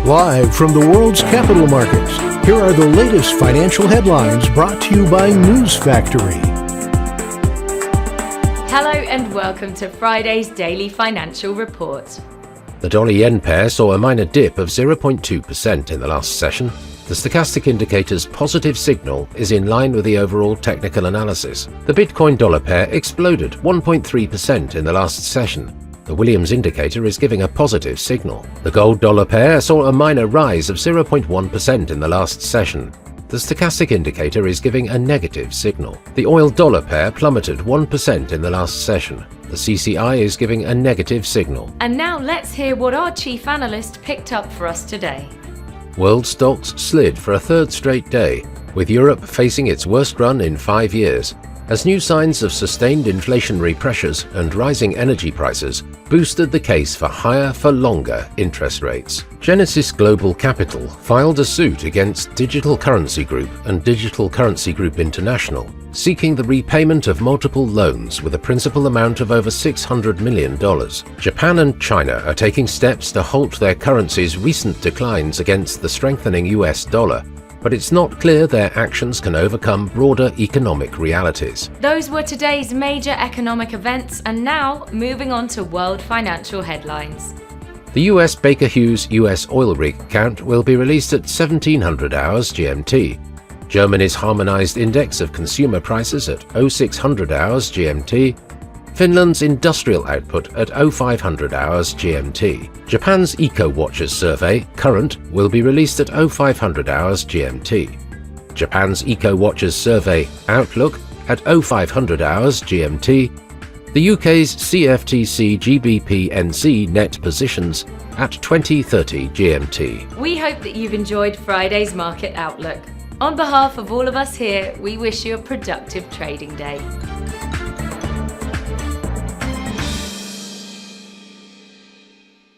Live from the world's capital markets, here are the latest financial headlines brought to you by News Factory. Hello and welcome to Friday's Daily Financial Report. The dollar-yen pair saw a minor dip of 0.2% in the last session. The stochastic indicator's positive signal is in line with the overall technical analysis. The Bitcoin-dollar pair exploded 1.3% in the last session. The Williams indicator is giving a positive signal. The gold-dollar pair saw a minor rise of 0.1% in the last session. The stochastic indicator is giving a negative signal. The oil-dollar pair plummeted 1% in the last session. The CCI is giving a negative signal. And now let's hear what our chief analyst picked up for us today. World stocks slid for a third straight day, with Europe facing its worst run in 5 years, as new signs of sustained inflationary pressures and rising energy prices boosted the case for higher for longer interest rates. Genesis Global Capital filed a suit against Digital Currency Group and Digital Currency Group International, seeking the repayment of multiple loans with a principal amount of over $600 million. Japan and China are taking steps to halt their currency's recent declines against the strengthening US dollar, but it's not clear their actions can overcome broader economic realities. Those were today's major economic events, and now moving on to world financial headlines. The US Baker Hughes US oil rig count will be released at 1700 hours GMT. Germany's harmonized index of consumer prices at 0600 hours GMT. Finland's industrial output at 0500 hours GMT. Japan's EcoWatchers survey, Current, will be released at 0500 hours GMT. Japan's EcoWatchers survey, Outlook, at 0500 hours GMT. The UK's CFTC GBP NC net positions at 2030 GMT. We hope that you've enjoyed Friday's Market Outlook. On behalf of all of us here, we wish you a productive trading day.